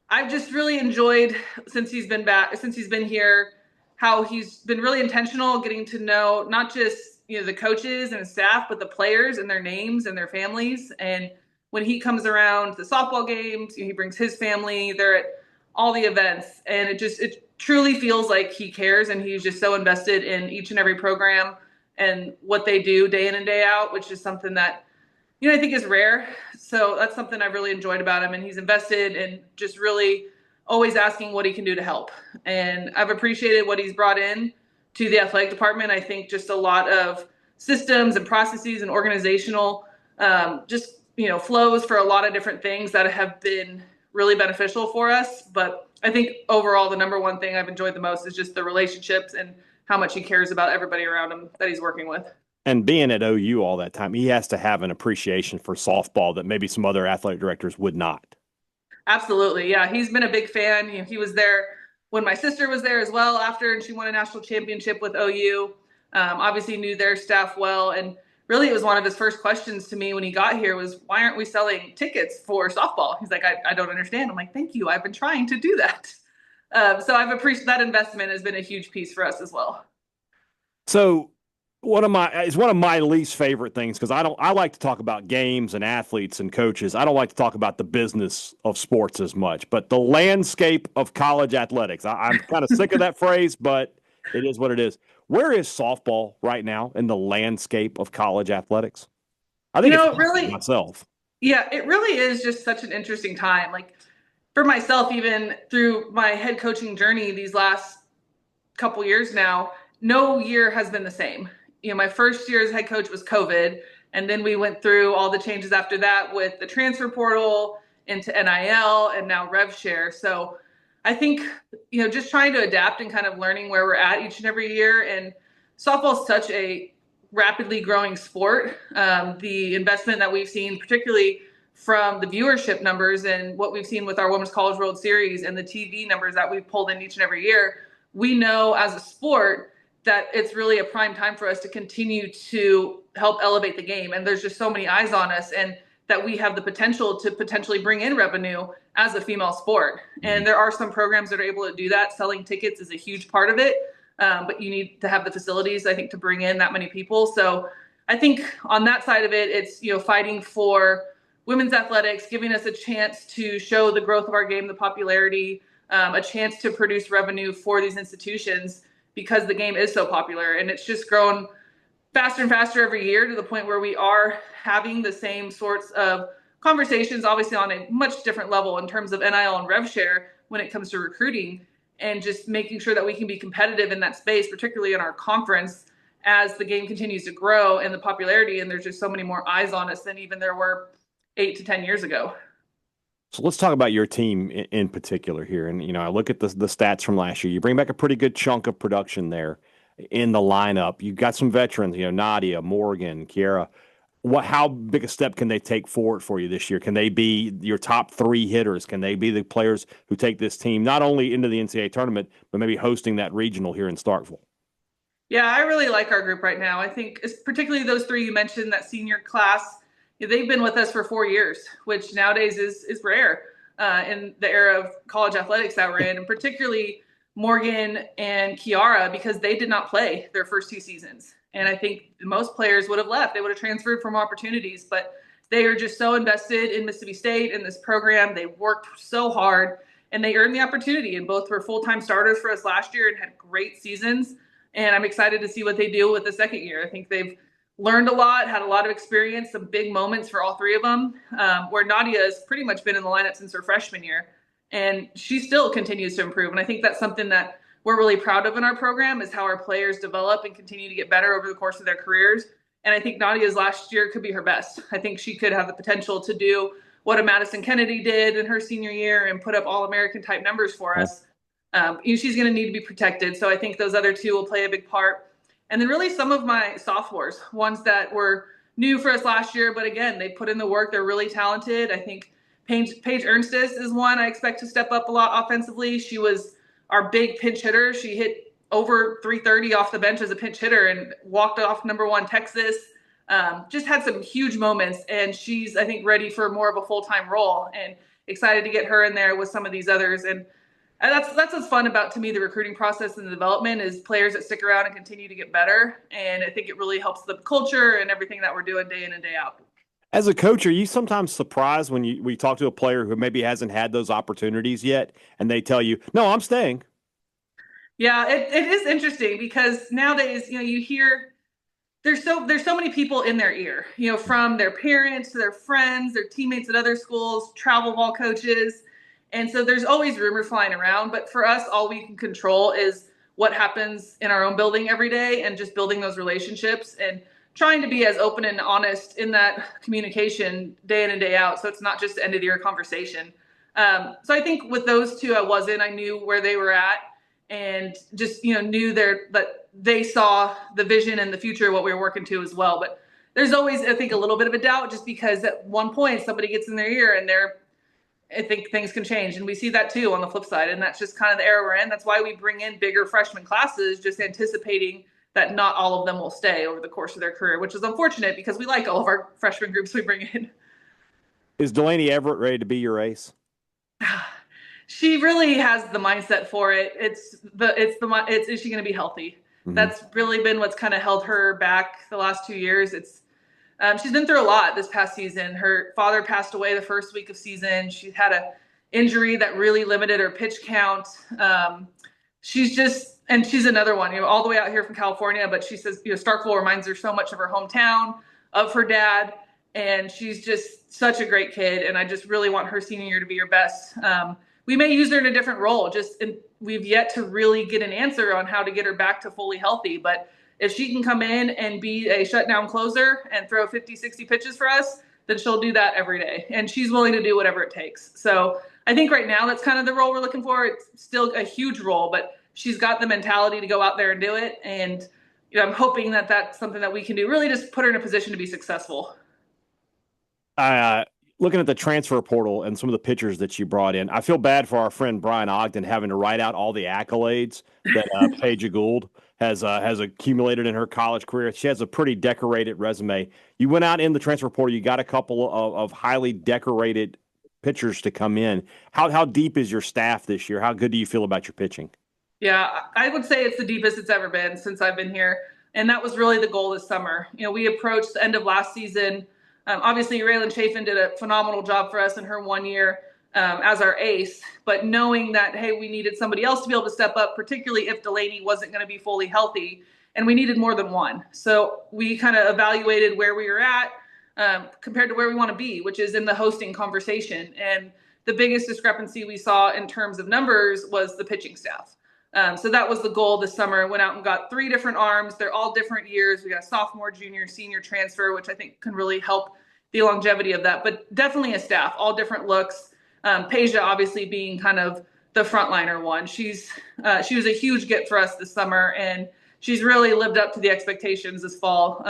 Speaker 6: I've just really enjoyed, since he's been here, how he's been really intentional getting to know not just the coaches and staff, but the players and their names and their families. And when he comes around the softball games, he brings his family. They're at all the events, and it truly feels like he cares, and he's just so invested in each and every program and what they do day in and day out, which is something that I think is rare. So that's something I've really enjoyed about him, and he's invested in just really always asking what he can do to help. And I've appreciated what he's brought in to the athletic department. I think just a lot of systems and processes and organizational flows for a lot of different things that have been really beneficial for us. But I think overall, the number one thing I've enjoyed the most is just the relationships and how much he cares about everybody around him that he's working with.
Speaker 5: And being at OU all that time, he has to have an appreciation for softball that maybe some other athletic directors would not.
Speaker 6: Absolutely. Yeah. He's been a big fan. He was there when my sister was there as well after, and she won a national championship with OU. Obviously knew their staff well. And really, it was one of his first questions to me when he got here was, why aren't we selling tickets for softball? He's like, I don't understand. I'm like, thank you. I've been trying to do that. So I've appreciated that investment has been a huge piece for us as well.
Speaker 5: So one of my least favorite things, because I like to talk about games and athletes and coaches. I don't like to talk about the business of sports as much, but the landscape of college athletics. I'm kind of sick of that phrase, but it is what it is. Where is softball right now in the landscape of college athletics? I think it's really myself.
Speaker 6: Yeah, it really is just such an interesting time. Like for myself, even through my head coaching journey these last couple years now, no year has been the same. My first year as head coach was COVID, and then we went through all the changes after that with the transfer portal into NIL and now rev share. So I think, just trying to adapt and kind of learning where we're at each and every year. And softball is such a rapidly growing sport. The investment that we've seen, particularly from the viewership numbers and what we've seen with our Women's College World Series and the TV numbers that we've pulled in each and every year, we know as a sport that it's really a prime time for us to continue to help elevate the game. And there's just so many eyes on us, and that we have the potential to potentially bring in revenue as a female sport. And there are some programs that are able to do that. Selling tickets is a huge part of it. But you need to have the facilities, I think, to bring in that many people. So I think on that side of it, it's, fighting for women's athletics, giving us a chance to show the growth of our game, the popularity, a chance to produce revenue for these institutions because the game is so popular. And it's just grown faster and faster every year to the point where we are having the same sorts of conversations, obviously on a much different level in terms of NIL and rev share when it comes to recruiting, and just making sure that we can be competitive in that space, particularly in our conference, as the game continues to grow and the popularity. And there's just so many more eyes on us than even there were 8 to 10 years ago.
Speaker 5: So let's talk about your team in particular here. And, I look at the stats from last year. You bring back a pretty good chunk of production there in the lineup. You've got some veterans, Nadia, Morgan, Kiara. How big a step can they take forward for you this year? Can they be your top 3 hitters? Can they be the players who take this team not only into the NCAA tournament, but maybe hosting that regional here in Starkville?
Speaker 6: Yeah, I really like our group right now. I think particularly those 3 you mentioned, that senior class, they've been with us for 4 years, which nowadays is rare in the era of college athletics that we're in, and particularly Morgan and Kiara, because they did not play their first 2 seasons. And I think most players would have left. They would have transferred for more opportunities, but they are just so invested in Mississippi State and this program. They worked so hard and they earned the opportunity, and both were full-time starters for us last year and had great seasons. And I'm excited to see what they do with the second year. I think they've learned a lot, had a lot of experience, some big moments for all 3 of them, where Nadia has pretty much been in the lineup since her freshman year, and she still continues to improve. And I think that's something that we're really proud of in our program, is how our players develop and continue to get better over the course of their careers. And I think Nadia's last year could be her best. I think she could have the potential to do what a Madison Kennedy did in her senior year and put up All-American type numbers for us. She's going to need to be protected. So I think those other 2 will play a big part. And then really some of my sophomores, ones that were new for us last year, but again, they put in the work. They're really talented. I think Paige Ernstis is one I expect to step up a lot offensively. She was our big pinch hitter. She hit over 330 off the bench as a pinch hitter and walked off number 1 Texas. Just had some huge moments, and she's, I think, ready for more of a full-time role, and excited to get her in there with some of these others. And that's what's fun about, to me, the recruiting process and the development, is players that stick around and continue to get better. And I think it really helps the culture and everything that we're doing day in and day out.
Speaker 5: As a coach, are you sometimes surprised when we talk to a player who maybe hasn't had those opportunities yet, and they tell you, no, I'm staying?
Speaker 6: Yeah, it is interesting, because nowadays, you hear there's so many people in their ear, from their parents to their friends, their teammates at other schools, travel ball coaches. And so there's always rumors flying around. But for us, all we can control is what happens in our own building every day and just building those relationships and trying to be as open and honest in that communication day in and day out. So it's not just end of the year conversation. So I think with those two, I knew where they were at and just, knew that they saw the vision and the future, what we were working to as well. But there's always, I think, a little bit of a doubt just because at one point somebody gets in their ear and I think things can change. And we see that too on the flip side. And that's just kind of the era we're in. That's why we bring in bigger freshman classes, just anticipating that not all of them will stay over the course of their career, which is unfortunate because we like all of our freshman groups we bring in.
Speaker 5: Is Delaney Everett ready to be your ace?
Speaker 6: She really has the mindset for it. Is she going to be healthy? Mm-hmm. That's really been what's kind of held her back the last 2 years. She's been through a lot this past season. Her father passed away the first week of season. She had an injury that really limited her pitch count. She's another one, all the way out here from California, but she says, Starkville reminds her so much of her hometown, of her dad, and she's just such a great kid, and I just really want her senior year to be her best. We may use her in a different role, we've yet to really get an answer on how to get her back to fully healthy, but if she can come in and be a shutdown closer and throw 50, 60 pitches for us, then she'll do that every day, and she's willing to do whatever it takes. So I think right now that's kind of the role we're looking for. It's still a huge role, but she's got the mentality to go out there and do it. And I'm hoping that that's something that we can do, really just put her in a position to be successful.
Speaker 5: Looking at the transfer portal and some of the pitchers that you brought in, I feel bad for our friend Brian Ogden having to write out all the accolades that Paige Gould has accumulated in her college career. She has a pretty decorated resume. You went out in the transfer portal. You got a couple of highly decorated pitchers to come in. How deep is your staff this year? How good do you feel about your pitching?
Speaker 6: Yeah, I would say it's the deepest it's ever been since I've been here. And that was really the goal this summer. We approached the end of last season. Obviously, Raylan Chafin did a phenomenal job for us in her 1 year as our ace. But knowing that, hey, we needed somebody else to be able to step up, particularly if Delaney wasn't going to be fully healthy. And we needed more than one. So we kind of evaluated where we were at compared to where we want to be, which is in the hosting conversation. And the biggest discrepancy we saw in terms of numbers was the pitching staff. So that was the goal this summer. Went out and got 3 different arms. They're all different years. We got a sophomore, junior, senior transfer, which I think can really help the longevity of that. But definitely a staff, all different looks. Peja obviously being kind of the frontliner one. She was a huge get for us this summer, and she's really lived up to the expectations this fall.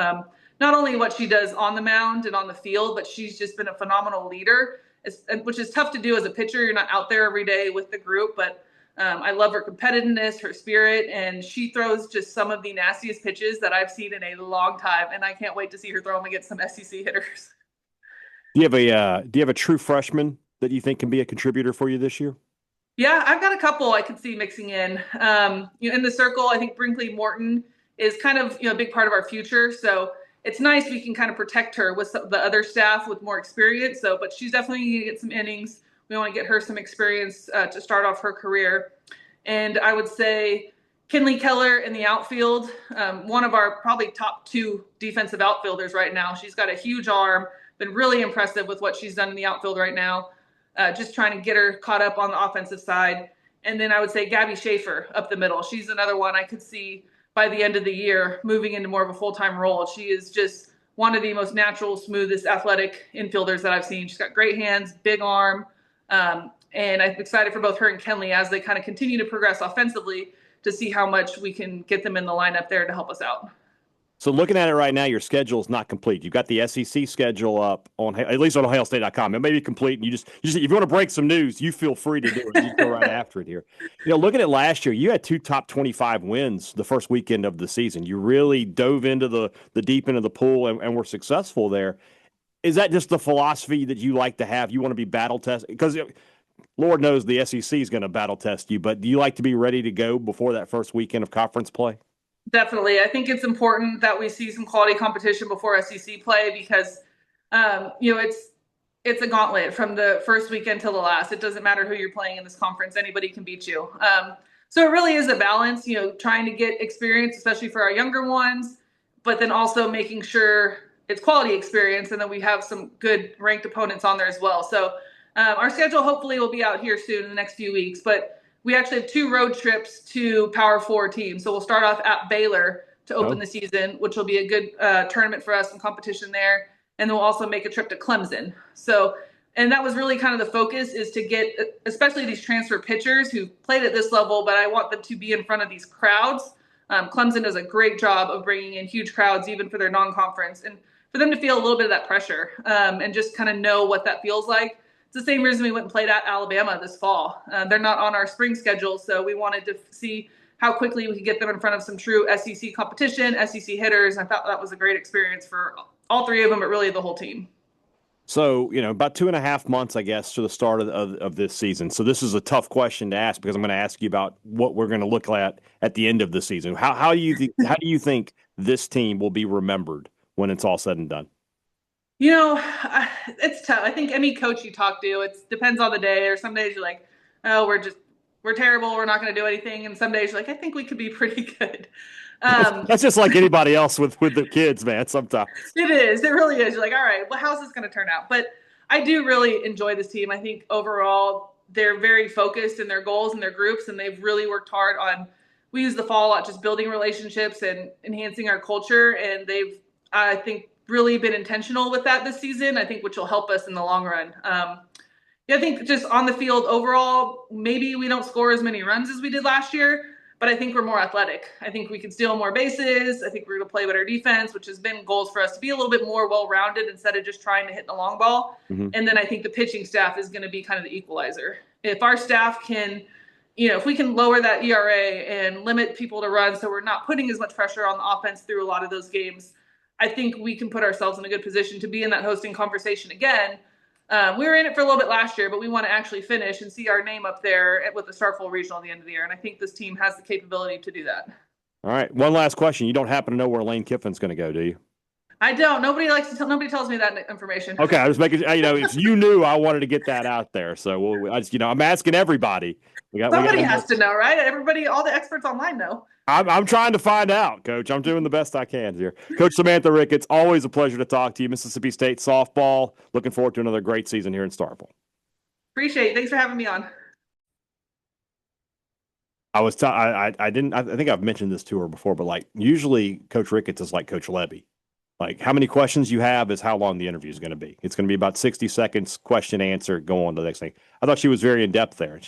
Speaker 6: Not only what she does on the mound and on the field, but she's just been a phenomenal leader, which is tough to do as a pitcher. You're not out there every day with the group, but I love her competitiveness, her spirit, and she throws just some of the nastiest pitches that I've seen in a long time, and I can't wait to see her throw them against some SEC hitters.
Speaker 5: Do you have a true freshman that you think can be a contributor for you this year?
Speaker 6: Yeah, I've got a couple I could see mixing in. In the circle, I think Brinkley Morton is kind of a big part of our future, so it's nice we can kind of protect her with the other staff with more experience. But she's definitely going to get some innings. We want to get her some experience to start off her career. And I would say Kinley Keller in the outfield, one of our probably top 2 defensive outfielders right now. She's got a huge arm, been really impressive with what she's done in the outfield right now, just trying to get her caught up on the offensive side. And then I would say Gabby Schaefer up the middle. She's another one I could see by the end of the year moving into more of a full-time role. She is just one of the most natural, smoothest, athletic infielders that I've seen. She's got great hands, big arm. And I'm excited for both her and Kenley as they kind of continue to progress offensively to see how much we can get them in the lineup there to help us out.
Speaker 5: So looking at it right now, your schedule is not complete. You've got the SEC schedule up at least on OhioState.com. It may be complete, and you just if you want to break some news, you feel free to do it. You go right after it here. Looking at last year, you had 2 top 25 wins the first weekend of the season. You really dove into the deep end of the pool and were successful there. Is that just the philosophy that you like to have? You want to be battle tested? Because Lord knows the SEC is going to battle test you, but do you like to be ready to go before that first weekend of conference play?
Speaker 6: Definitely. I think it's important that we see some quality competition before SEC play because, it's a gauntlet from the first weekend till the last. It doesn't matter who you're playing in this conference. Anybody can beat you. So it really is a balance, trying to get experience, especially for our younger ones, but then also making sure it's quality experience and then we have some good ranked opponents on there as well. So our schedule hopefully will be out here soon in the next few weeks, but we actually have 2 road trips to Power 4 teams. So we'll start off at Baylor to open the season, which will be a good tournament for us and competition there. And then we'll also make a trip to Clemson. So, and that was really kind of the focus, is to get, especially these transfer pitchers who played at this level, but I want them to be in front of these crowds. Clemson does a great job of bringing in huge crowds, even for their non-conference, and for them to feel a little bit of that pressure and just kind of know what that feels like. It's the same reason we went and played at Alabama this fall. They're not on our spring schedule, so we wanted to see how quickly we could get them in front of some true SEC competition, SEC hitters. And I thought that was a great experience for all 3 of them, but really the whole team.
Speaker 5: So, about 2.5 months, I guess, to the start of this season. So this is a tough question to ask, because I'm going to ask you about what we're going to look at the end of the season. How do you think this team will be remembered when it's all said and done?
Speaker 6: It's tough. I think any coach you talk to, it depends on the day. Or some days you're like, oh, we're terrible, we're not going to do anything. And some days you're like, I think we could be pretty good.
Speaker 5: That's just like anybody else with the kids, man, sometimes.
Speaker 6: It is. It really is. You're like, all right, well, how's this going to turn out? But I do really enjoy this team. I think overall they're very focused in their goals and their groups, and they've really worked hard on, we use the fall a lot, just building relationships and enhancing our culture. And they've, I think, really been intentional with that this season, I think, which will help us in the long run. I think just on the field overall, maybe we don't score as many runs as we did last year, but I think we're more athletic. I think we can steal more bases. I think we're going to play better defense, which has been goals for us to be a little bit more well-rounded instead of just trying to hit the long ball. Mm-hmm. And then I think the pitching staff is going to be kind of the equalizer. If our staff can, if we can lower that ERA and limit people to runs so we're not putting as much pressure on the offense through a lot of those games, I think we can put ourselves in a good position to be in that hosting conversation again. We were in it for a little bit last year, but we want to actually finish and see our name up there with the Starkville Regional at the end of the year. And I think this team has the capability to do that.
Speaker 5: All right. One last question. You don't happen to know where Lane Kiffin's going to go, do you?
Speaker 6: I don't. Nobody tells me that information.
Speaker 5: Okay. I was making, if you knew, I wanted to get that out there. So I'm asking everybody.
Speaker 6: Somebody has to know, right? Everybody, all the experts online know.
Speaker 5: I'm trying to find out, Coach. I'm doing the best I can here. Coach Samantha Ricketts, always a pleasure to talk to you. Mississippi State softball. Looking forward to another great season here in Starkville.
Speaker 6: Appreciate it. Thanks for having me on.
Speaker 5: I think I've mentioned this to her before, but usually Coach Ricketts is like Coach Levy. How many questions you have is how long the interview is going to be. It's going to be about 60 seconds, question, answer, go on to the next thing. I thought she was very in depth there.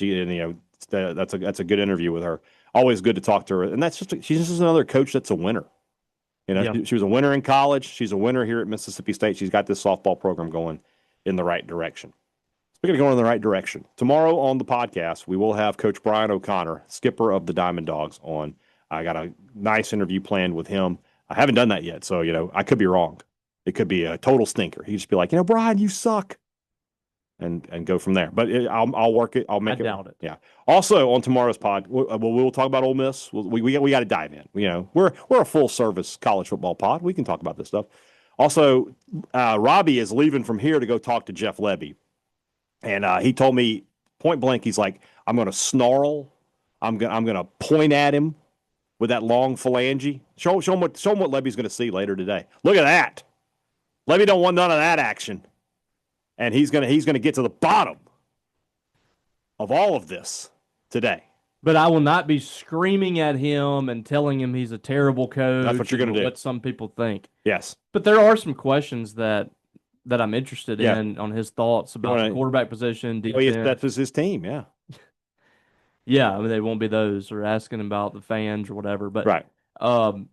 Speaker 5: That's a good interview with her. Always good to talk to her. And she's just another coach that's a winner. She was a winner in college. She's a winner here at Mississippi State. She's got this softball program going in the right direction. Speaking of going in the right direction, tomorrow on the podcast, we will have Coach Brian O'Connor, skipper of the Diamond Dogs, on. I got a nice interview planned with him. I haven't done that yet, so, I could be wrong. It could be a total stinker. He'd just be like, Brian, you suck. And go from there. But I'll work it. I'll make it. I doubt it. Yeah. Also on tomorrow's pod, we'll talk about Ole Miss. We got to dive in. We're a full service college football pod. We can talk about this stuff. Also, Robbie is leaving from here to go talk to Jeff Lebby, and he told me point blank, he's like, I'm going to snarl. I'm going to point at him with that long phalange. Show him what Lebby's going to see later today. Look at that. Lebby don't want none of that action. And he's gonna get to the bottom of all of this today.
Speaker 3: But I will not be screaming at him and telling him he's a terrible coach.
Speaker 5: That's what you're gonna do.
Speaker 3: What some people think.
Speaker 5: Yes.
Speaker 3: But there are some questions that I'm interested in on his thoughts about the quarterback position. Defense.
Speaker 5: That was his team. Yeah.
Speaker 3: Yeah. They won't be those, or asking about the fans or whatever. But
Speaker 5: right.
Speaker 3: No.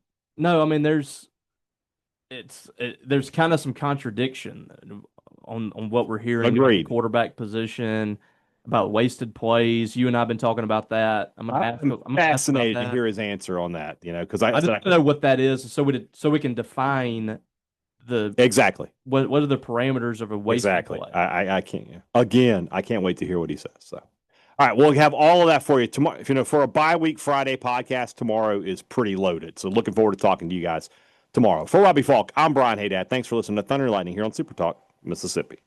Speaker 3: There's kind of some contradiction on what we're hearing about the quarterback position, about wasted plays. You and I have been talking about that. I'm
Speaker 5: fascinated to hear his answer on that, because I
Speaker 3: don't know what that is, so we can define
Speaker 5: exactly
Speaker 3: what are the parameters of a wasted play.
Speaker 5: I can't. Again, I can't wait to hear what he says. So, all right, we'll have all of that for you tomorrow. For a bye-week Friday podcast, tomorrow is pretty loaded. So looking forward to talking to you guys tomorrow. For Robbie Faulk, I'm Brian Hadad. Thanks for listening to Thunder and Lightning here on SuperTalk Mississippi.